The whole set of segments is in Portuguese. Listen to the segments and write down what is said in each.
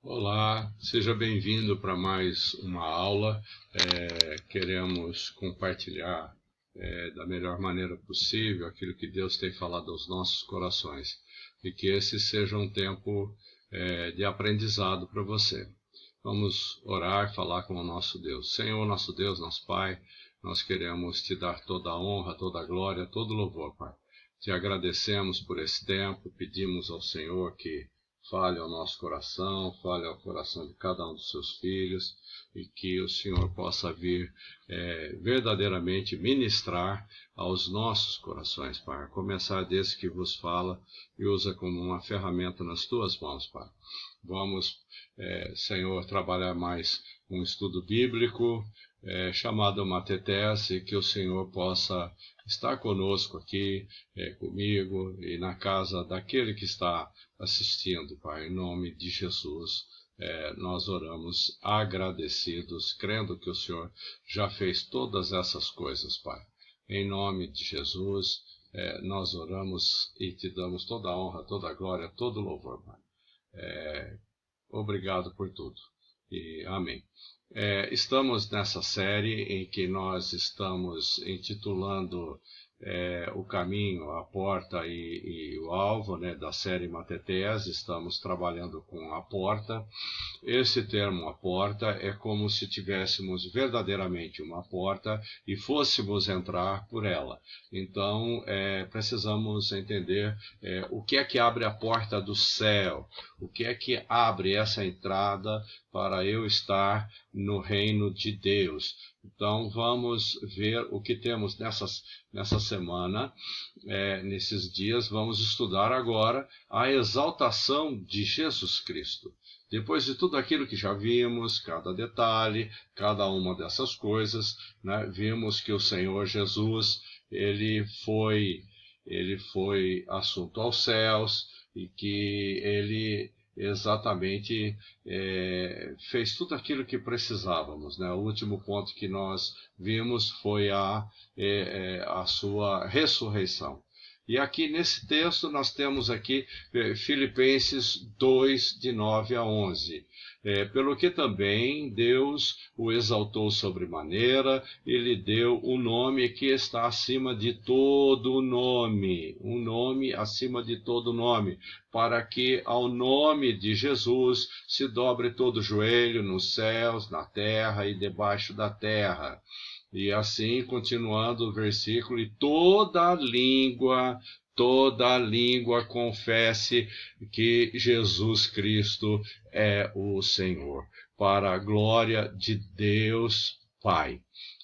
Olá, seja bem-vindo para mais uma aula. Queremos compartilhar da melhor maneira possível aquilo que Deus tem falado aos nossos corações e que esse seja um tempo de aprendizado para você. Vamos orar e falar com o nosso Deus. Senhor, nosso Deus, nosso Pai, nós queremos te dar toda a honra, toda a glória, todo o louvor, Pai. Te agradecemos por esse tempo, pedimos ao Senhor que fale ao nosso coração, fale ao coração de cada um dos seus filhos e que o Senhor possa vir verdadeiramente ministrar aos nossos corações, Pai. Começar desse que vos fala e usa como uma ferramenta nas tuas mãos, Pai. Vamos, Senhor, trabalhar mais um estudo bíblico chamado Matetese, que o Senhor possa estar conosco aqui, comigo e na casa daquele que está assistindo, Pai. Em nome de Jesus, nós oramos agradecidos, crendo que o Senhor já fez todas essas coisas, Pai. Em nome de Jesus, nós oramos e te damos toda a honra, toda a glória, todo o louvor, Pai. Obrigado por tudo. E amém. Estamos nessa série em que nós estamos intitulando o caminho, a porta e o alvo, né, da série Matetese. Estamos trabalhando com a porta. Esse termo, a porta, é como se tivéssemos verdadeiramente uma porta e fôssemos entrar por ela. Então, precisamos entender o que é que abre a porta do céu, o que é que abre essa entrada para eu estar no reino de Deus. Então, vamos ver o que temos nessa semana, nesses dias. Vamos estudar agora a exaltação de Jesus Cristo. Depois de tudo aquilo que já vimos, cada detalhe, cada uma dessas coisas, né, vimos que o Senhor Jesus, ele foi assunto aos céus e que ele exatamente fez tudo aquilo que precisávamos, né? O último ponto que nós vimos foi a sua ressurreição. E aqui nesse texto nós temos aqui Filipenses 2, de 9 a 11. Pelo que também Deus o exaltou sobremaneira e lhe deu o nome que está acima de todo nome, um nome acima de todo nome, para que ao nome de Jesus se dobre todo joelho nos céus, na terra e debaixo da terra. E assim, continuando o versículo, e toda língua confesse que Jesus Cristo é o Senhor, para a glória de Deus Pai.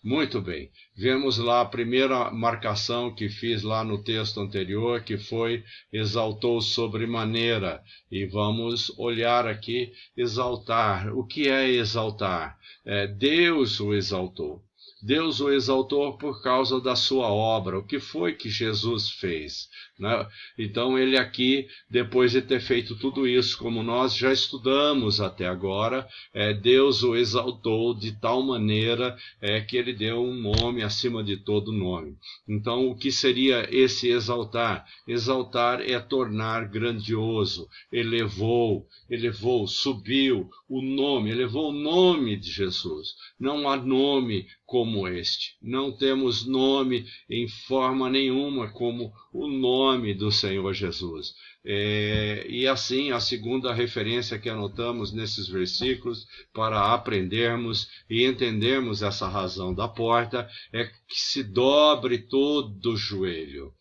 Muito bem, vemos lá a primeira marcação que fiz lá no texto anterior, que foi exaltou sobremaneira. E vamos olhar aqui, exaltar. O que é exaltar? Deus o exaltou. Deus o exaltou por causa da sua obra. O que foi que Jesus fez, né? Então ele aqui, depois de ter feito tudo isso, como nós já estudamos até agora, Deus o exaltou de tal maneira que ele deu um nome acima de todo nome. Então o que seria esse exaltar? Exaltar é tornar grandioso, elevou, subiu o nome, elevou o nome de Jesus. Não há nome como este. Não temos nome em forma nenhuma como o nome do Senhor Jesus. E assim, a segunda referência que anotamos nesses versículos para aprendermos e entendermos essa razão da porta é que se dobre todo o joelho.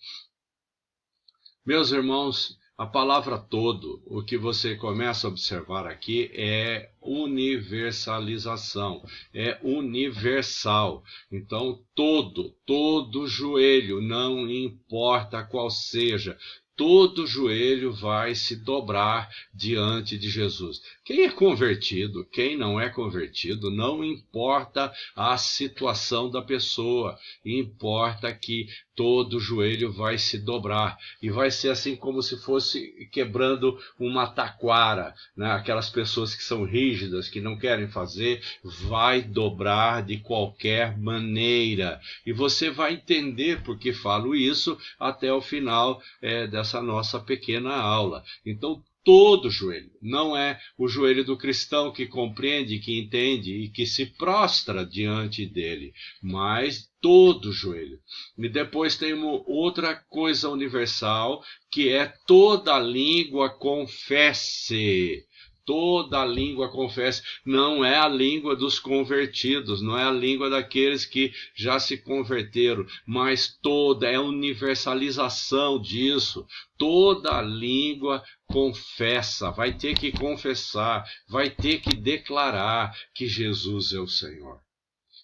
Meus irmãos, a palavra todo, o que você começa a observar aqui é universalização, é universal. Então, todo joelho, não importa qual seja, todo joelho vai se dobrar diante de Jesus. Quem é convertido, quem não é convertido, não importa a situação da pessoa, importa que todo joelho vai se dobrar. E vai ser assim como se fosse quebrando uma taquara, né? Aquelas pessoas que são rígidas, que não querem fazer, vai dobrar de qualquer maneira. E você vai entender porque falo isso até o final dessa nossa pequena aula. Então, todo joelho. Não é o joelho do cristão que compreende, que entende e que se prostra diante dele, mas todo joelho. E depois tem uma outra coisa universal, que é toda língua confesse. Toda língua confesse, não é a língua dos convertidos, não é a língua daqueles que já se converteram, mas toda, é a universalização disso. Toda língua confessa, vai ter que confessar, vai ter que declarar que Jesus é o Senhor.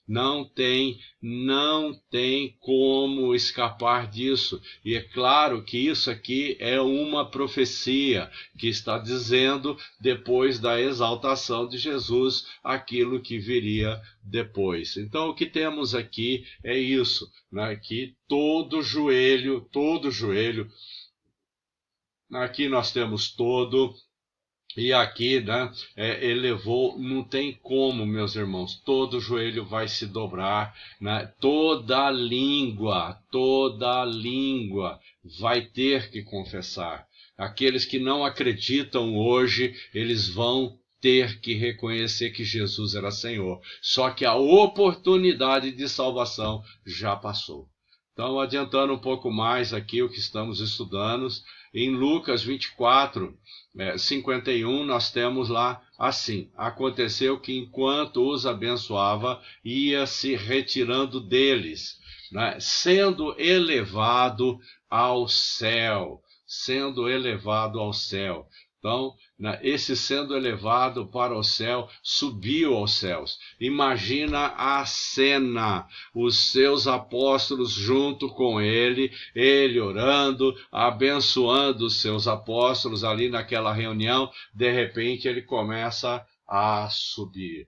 Não tem como escapar disso. E é claro que isso aqui é uma profecia que está dizendo, depois da exaltação de Jesus, aquilo que viria depois. Então, o que temos aqui é isso, né? Que todo joelho, aqui nós temos todo. E aqui, né, elevou, não tem como, meus irmãos, todo joelho vai se dobrar, né, toda língua vai ter que confessar. Aqueles que não acreditam hoje, eles vão ter que reconhecer que Jesus era Senhor. Só que a oportunidade de salvação já passou. Então, adiantando um pouco mais aqui o que estamos estudando, em Lucas 24, 51, nós temos lá assim: aconteceu que enquanto os abençoava, ia se retirando deles, né, sendo elevado ao céu. Então, esse sendo elevado para o céu, subiu aos céus. Imagina a cena, os seus apóstolos junto com ele orando, abençoando os seus apóstolos ali naquela reunião. De repente ele começa a subir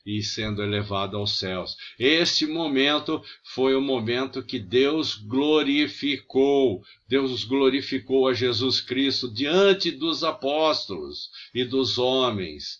e sendo elevado aos céus. Este momento foi o momento que Deus glorificou a Jesus Cristo diante dos apóstolos e dos homens.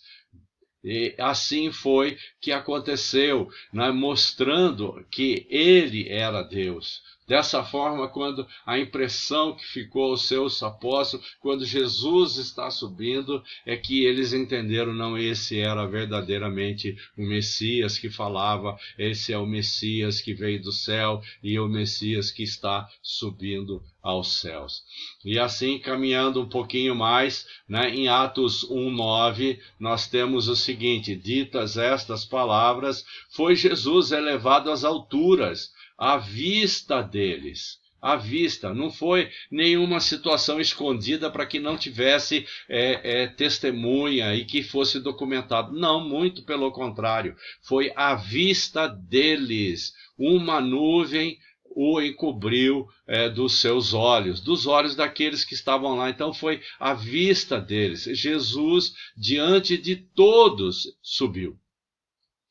E assim foi que aconteceu, né, mostrando que ele era Deus. Dessa forma, quando a impressão que ficou aos seus apóstolos, quando Jesus está subindo, é que eles entenderam, não, esse era verdadeiramente o Messias que falava, esse é o Messias que veio do céu e o Messias que está subindo aos céus. E assim, caminhando um pouquinho mais, né, em Atos 1:9, nós temos o seguinte: ditas estas palavras, foi Jesus elevado às alturas, à vista deles. À vista, não foi nenhuma situação escondida para que não tivesse testemunha e que fosse documentado. Não, muito pelo contrário, foi à vista deles. Uma nuvem o encobriu dos seus olhos, dos olhos daqueles que estavam lá. Então foi à vista deles. Jesus, diante de todos, subiu.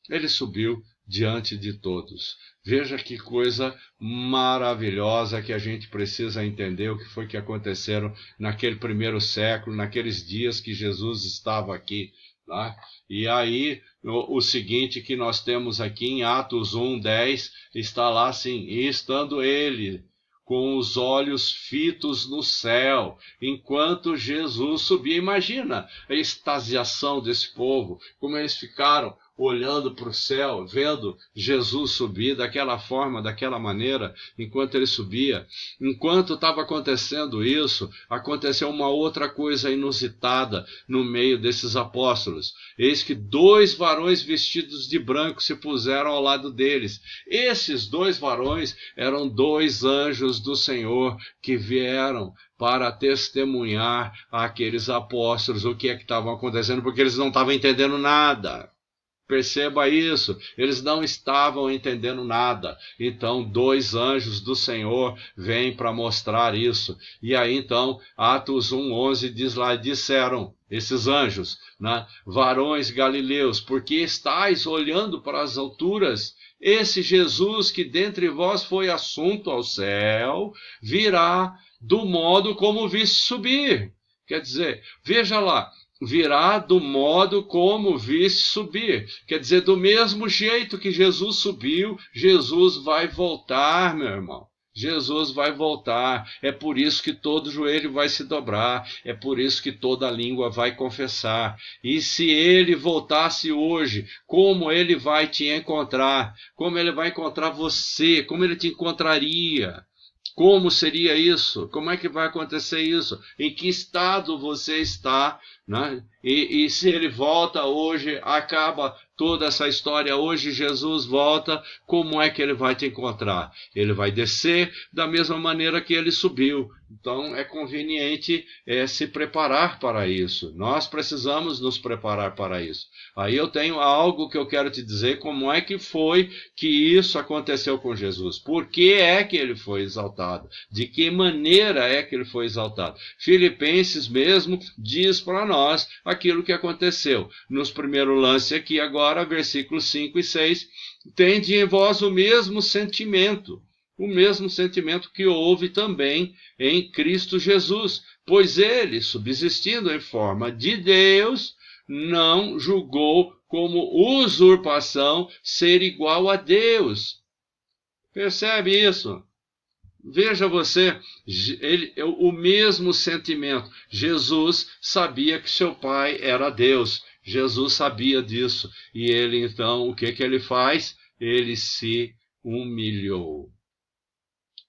Ele subiu diante de todos. Veja que coisa maravilhosa que a gente precisa entender o que foi que aconteceram naquele primeiro século, naqueles dias que Jesus estava aqui. Tá? E aí, o seguinte que nós temos aqui em Atos 1:10, está lá assim: e estando ele com os olhos fitos no céu, enquanto Jesus subia. Imagina a extasiação desse povo, como eles ficaram olhando para o céu, vendo Jesus subir daquela forma, daquela maneira, enquanto ele subia. Enquanto estava acontecendo isso, aconteceu uma outra coisa inusitada no meio desses apóstolos. Eis que 2 varões vestidos de branco se puseram ao lado deles. Esses 2 varões eram 2 anjos do Senhor que vieram para testemunhar àqueles apóstolos o que é que estava acontecendo, porque eles não estavam entendendo nada. Perceba isso, eles não estavam entendendo nada. Então, 2 anjos do Senhor vêm para mostrar isso. E aí, então, Atos 1:11 diz lá: disseram esses anjos, né, varões galileus, porque estáis olhando para as alturas? Esse Jesus que dentre vós foi assunto ao céu, virá do modo como viste subir. Quer dizer, veja lá, virá do modo como viste subir. Quer dizer, do mesmo jeito que Jesus subiu, Jesus vai voltar, meu irmão. Jesus vai voltar, é por isso que todo joelho vai se dobrar, é por isso que toda língua vai confessar. E se ele voltasse hoje, como ele vai te encontrar? Como ele vai encontrar você? Como ele te encontraria? Como seria isso? Como é que vai acontecer isso? Em que estado você está? Né? E se ele volta hoje, acaba toda essa história, hoje Jesus volta, como é que ele vai te encontrar? Ele vai descer da mesma maneira que ele subiu. Então é conveniente se preparar para isso. Nós precisamos nos preparar para isso. Aí eu tenho algo que eu quero te dizer, como é que foi que isso aconteceu com Jesus. Por que é que ele foi exaltado? De que maneira é que ele foi exaltado? Filipenses mesmo diz para nós aquilo que aconteceu. Nos primeiros lances aqui agora, versículos 5 e 6, tende em vós o mesmo sentimento que houve também em Cristo Jesus, pois ele, subsistindo em forma de Deus, não julgou como usurpação ser igual a Deus. Percebe isso? Veja você, o mesmo sentimento. Jesus sabia que seu pai era Deus. Jesus sabia disso. E ele então, o que ele faz? Ele se humilhou.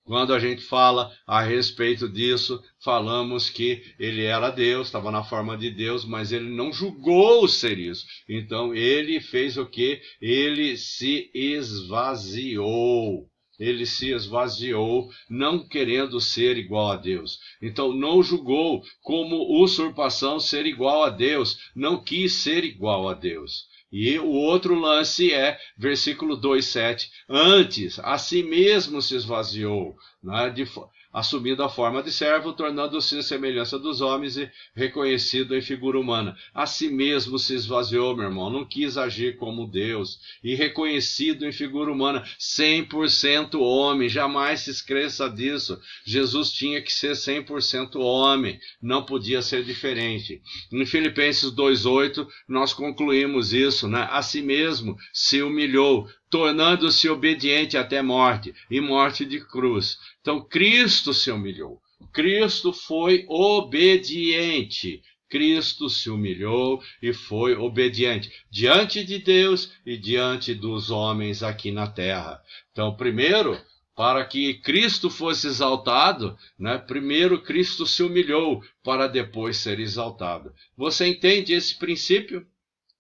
Quando a gente fala a respeito disso, falamos que ele era Deus, estava na forma de Deus, mas ele não julgou ser isso. Então ele fez o quê? Ele se esvaziou. Ele se esvaziou, não querendo ser igual a Deus. Então não julgou como usurpação ser igual a Deus, não quis ser igual a Deus. E o outro lance é, versículo 2:7, antes, a si mesmo se esvaziou, né, assumindo a forma de servo, tornando-se a semelhança dos homens e reconhecido em figura humana. A si mesmo se esvaziou, meu irmão, não quis agir como Deus, e reconhecido em figura humana, 100% homem, jamais se esqueça disso. Jesus tinha que ser 100% homem, não podia ser diferente. Em Filipenses 2:8, nós concluímos isso, né? A si mesmo se humilhou, tornando-se obediente até morte, e morte de cruz. Então, Cristo se humilhou. Cristo foi obediente. Cristo se humilhou e foi obediente diante de Deus e diante dos homens aqui na terra. Então, primeiro, para que Cristo fosse exaltado, né, primeiro Cristo se humilhou para depois ser exaltado. Você entende esse princípio?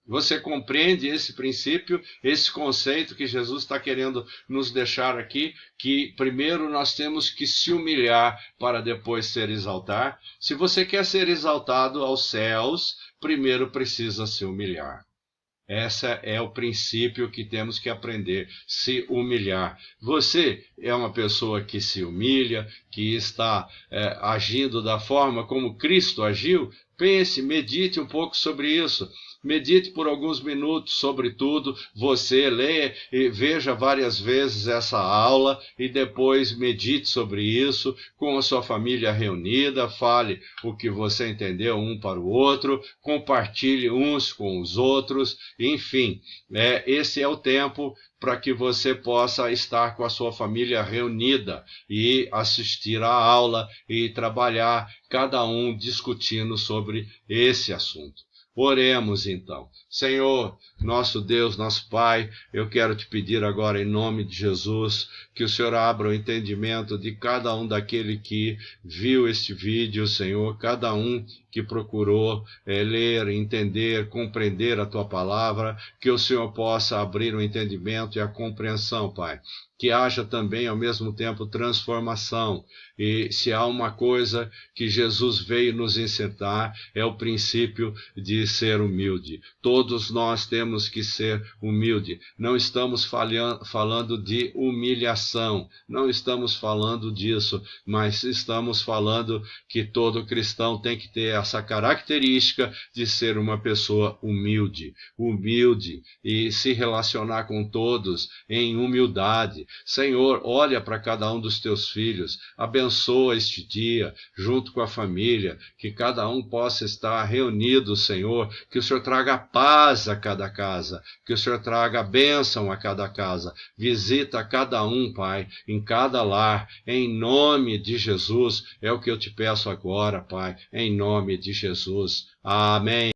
Você compreende esse princípio, esse conceito que Jesus está querendo nos deixar aqui, que primeiro nós temos que se humilhar para depois ser exaltar? Se você quer ser exaltado aos céus, primeiro precisa se humilhar. Esse é o princípio que temos que aprender, se humilhar. Você é uma pessoa que se humilha, que está agindo da forma como Cristo agiu? Pense, medite um pouco sobre isso. Medite por alguns minutos sobre tudo, você leia e veja várias vezes essa aula e depois medite sobre isso com a sua família reunida, fale o que você entendeu um para o outro, compartilhe uns com os outros, enfim, esse é o tempo para que você possa estar com a sua família reunida e assistir à aula e trabalhar, cada um discutindo sobre esse assunto. Oremos então. Senhor, nosso Deus, nosso Pai, eu quero te pedir agora em nome de Jesus que o Senhor abra o entendimento de cada um daquele que viu este vídeo, Senhor, cada um que procurou ler, entender, compreender a Tua palavra, que o Senhor possa abrir o entendimento e a compreensão, Pai. Que haja também, ao mesmo tempo, transformação. E se há uma coisa que Jesus veio nos ensinar, é o princípio de ser humilde. Todos nós temos que ser humilde. Não estamos falando de humilhação, não estamos falando disso, mas estamos falando que todo cristão tem que ter essa característica de ser uma pessoa humilde e se relacionar com todos em humildade. tarde. Senhor, olha para cada um dos teus filhos, abençoa este dia, junto com a família, que cada um possa estar reunido, Senhor, que o Senhor traga paz a cada casa, que o Senhor traga bênção a cada casa, visita cada um, Pai, em cada lar, em nome de Jesus, é o que eu te peço agora, Pai, em nome de Jesus. Amém.